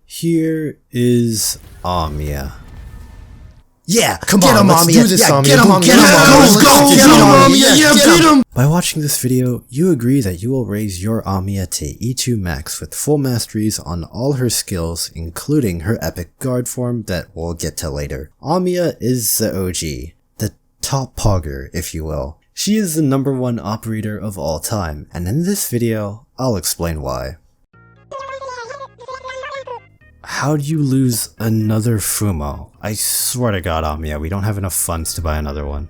Here is AMIYA. Yeah, come on, let's do this, AMIYA. Get him, AMIYA. Beat him. By watching this video, you agree that you will raise your AMIYA to E2 max with full masteries on all her skills, including her epic guard form that we'll get to later. AMIYA is the OG, the top pogger, if you will. She is the #1 operator of all time, and in this video, I'll explain why. How'd you lose another Fumo? I swear to God, AMIYA, we don't have enough funds to buy another one.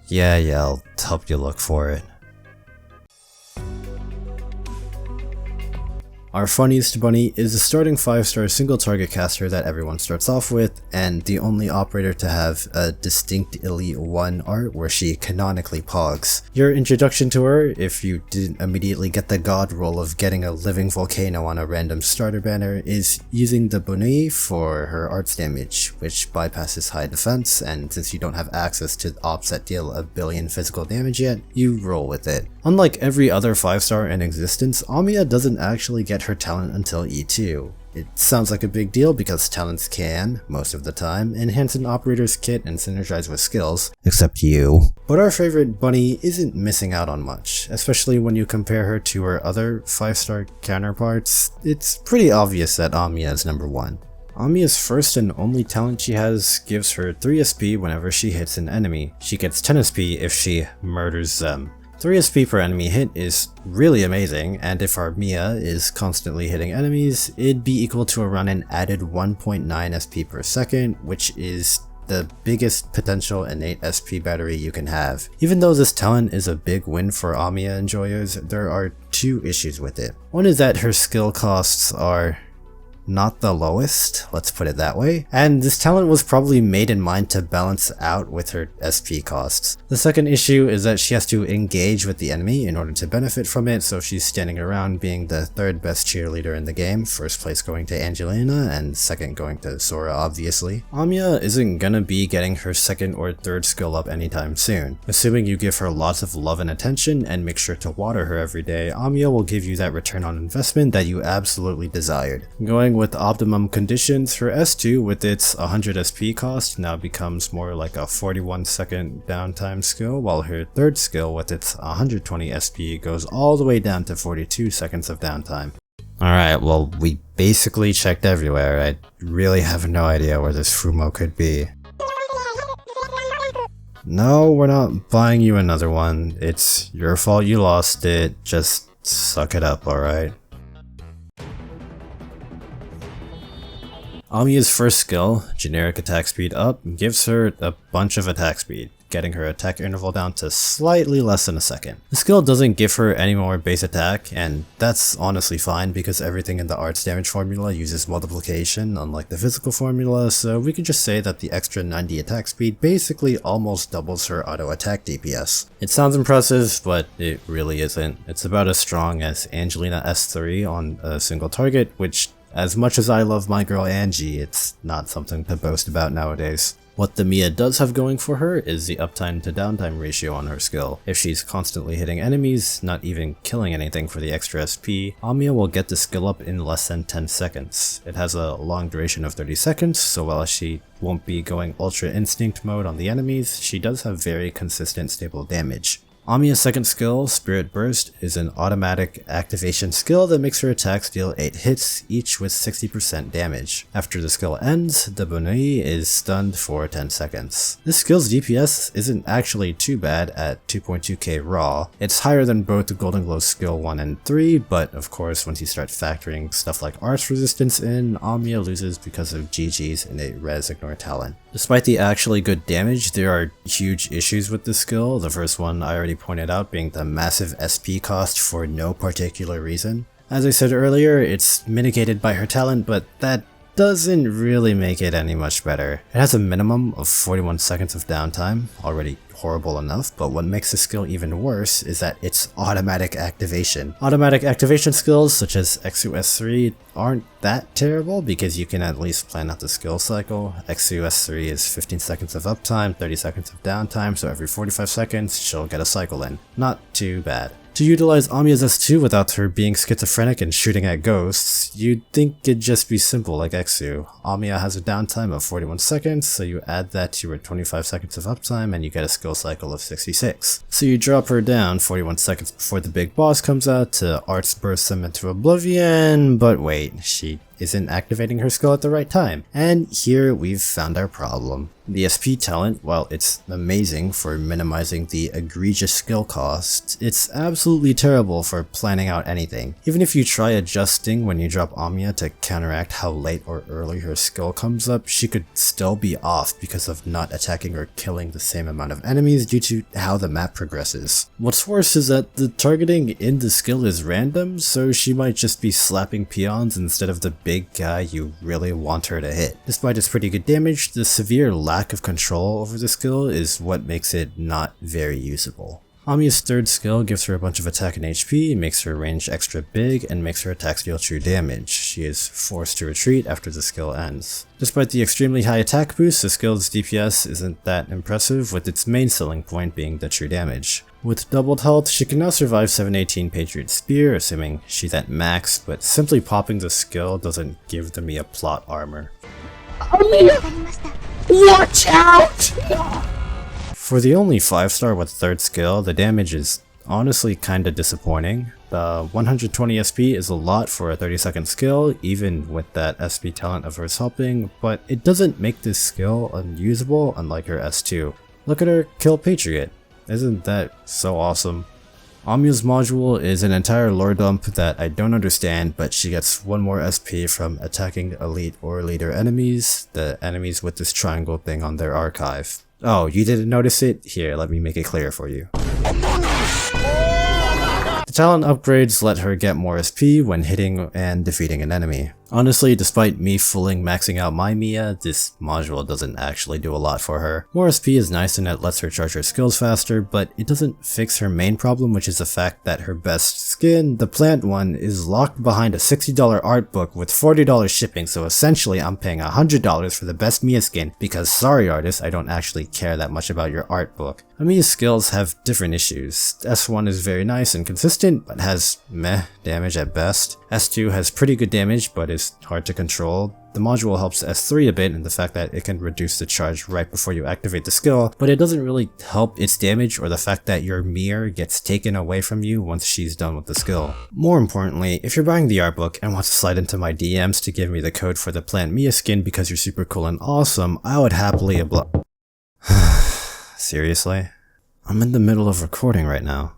Yeah, I'll help you look for it. Our funniest bunny is the starting 5-star single target caster that everyone starts off with, and the only operator to have a distinct Elite 1 art where she canonically pogs. Your introduction to her, if you didn't immediately get the god roll of getting a living volcano on a random starter banner, is using the Bunny for her arts damage, which bypasses high defense, and since you don't have access to ops that deal a billion physical damage yet, you roll with it. Unlike every other 5-star in existence, AMIYA doesn't actually get her talent until E2. It sounds like a big deal because talents can, most of the time, enhance an operator's kit and synergize with skills, except you. But our favorite bunny isn't missing out on much, especially when you compare her to her other 5-star counterparts. It's pretty obvious that AMIYA is #1. AMIYA's first and only talent she has gives her 3 SP whenever she hits an enemy. She gets 10 SP if she murders them. 3 SP per enemy hit is really amazing, and if our Mia is constantly hitting enemies, it'd be equal to around an added 1.9 SP per second, which is the biggest potential innate SP battery you can have. Even though this talent is a big win for AMIYA enjoyers, there are 2 issues with it. One is that her skill costs are not the lowest, let's put it that way, and this talent was probably made in mind to balance out with her SP costs. The second issue is that she has to engage with the enemy in order to benefit from it, so she's standing around being the 3rd best cheerleader in the game, 1st place going to Angelina, and 2nd going to Sora obviously. AMIYA isn't gonna be getting her 2nd or 3rd skill up anytime soon. Assuming you give her lots of love and attention and make sure to water her every day, AMIYA will give you that return on investment that you absolutely desired. Going with optimum conditions, her S2 with its 100 SP cost now becomes more like a 41-second downtime skill, while her 3rd skill with its 120 SP goes all the way down to 42 seconds of downtime. Alright, well, we basically checked everywhere. I really have no idea where this Fumo could be. No, we're not buying you another one. It's your fault you lost it. Just suck it up, alright? AMIYA's first skill, generic attack speed up, gives her a bunch of attack speed, getting her attack interval down to slightly less than a second. The skill doesn't give her any more base attack, and that's honestly fine because everything in the arts damage formula uses multiplication, unlike the physical formula, so we can just say that the extra 90 attack speed basically almost doubles her auto attack DPS. It sounds impressive, but it really isn't. It's about as strong as Angelina S3 on a single target, which, as much as I love my girl Angie, it's not something to boast about nowadays. What the Mia does have going for her is the uptime to downtime ratio on her skill. If she's constantly hitting enemies, not even killing anything for the extra SP, AMIYA will get the skill up in less than 10 seconds. It has a long duration of 30 seconds, so while she won't be going Ultra Instinct mode on the enemies, she does have very consistent stable damage. AMIYA's 2nd skill, Spirit Burst, is an automatic activation skill that makes her attacks deal 8 hits, each with 60% damage. After the skill ends, the Bunny is stunned for 10 seconds. This skill's DPS isn't actually too bad at 2.2k raw. It's higher than both the Golden Glow's skill 1 and 3, but of course once you start factoring stuff like arts resistance in, AMIYA loses because of GG's innate res ignore talent. Despite the actually good damage, there are huge issues with this skill, the first one I already pointed out being the massive SP cost for no particular reason. As I said earlier, it's mitigated by her talent, but that doesn't really make it any much better. It has a minimum of 41 seconds of downtime, already horrible enough, but what makes the skill even worse is that it's automatic activation. Automatic activation skills such as XUS3 aren't that terrible because you can at least plan out the skill cycle. XUS3 is 15 seconds of uptime, 30 seconds of downtime, so every 45 seconds she'll get a cycle in. Not too bad. To utilize AMIYA's S2 without her being schizophrenic and shooting at ghosts, you'd think it'd just be simple like Exu. AMIYA has a downtime of 41 seconds, so you add that to her 25 seconds of uptime and you get a skill cycle of 66. So you drop her down 41 seconds before the big boss comes out to arts burst them into oblivion, but wait, she isn't activating her skill at the right time. And here we've found our problem. The SP talent, while it's amazing for minimizing the egregious skill cost, it's absolutely terrible for planning out anything. Even if you try adjusting when you drop AMIYA to counteract how late or early her skill comes up, she could still be off because of not attacking or killing the same amount of enemies due to how the map progresses. What's worse is that the targeting in the skill is random, so she might just be slapping peons instead of the big guy you really want her to hit. Despite its pretty good damage, the severe lack of control over the skill is what makes it not very usable. AMIYA's third skill gives her a bunch of attack and HP, makes her range extra big, and makes her attacks deal true damage. She is forced to retreat after the skill ends. Despite the extremely high attack boost, the skill's DPS isn't that impressive, with its main selling point being the true damage. With doubled health, she can now survive 718 Patriot Spear, assuming she's at max, but simply popping the skill doesn't give the Mia plot armor. AMIYA! Watch out! For the only 5-star with third skill, the damage is honestly kinda disappointing. The 120 SP is a lot for a 30-second skill, even with that SP talent of hers helping, but it doesn't make this skill unusable unlike her S2. Look at her kill Patriot. Isn't that so awesome? AMIYA's module is an entire lore dump that I don't understand, but she gets 1 more SP from attacking elite or leader enemies, the enemies with this triangle thing on their archive. Oh, you didn't notice it? Here, let me make it clear for you. The talent upgrades let her get more SP when hitting and defeating an enemy. Honestly, despite me fooling maxing out my Mia, this module doesn't actually do a lot for her. More SP is nice and it lets her charge her skills faster, but it doesn't fix her main problem, which is the fact that her best skin, the plant one, is locked behind a $60 art book with $40 shipping, so essentially I'm paying $100 for the best Mia skin because sorry artist, I don't actually care that much about your art book. AMIYA's skills have different issues. S1 is very nice and consistent, but has meh damage at best. S2 has pretty good damage, but is hard to control. The module helps S3 a bit in the fact that it can reduce the charge right before you activate the skill, but it doesn't really help its damage or the fact that your mirror gets taken away from you once she's done with the skill. More importantly, if you're buying the art book and want to slide into my DMs to give me the code for the plant Mia skin because you're super cool and awesome, I would happily Seriously? I'm in the middle of recording right now.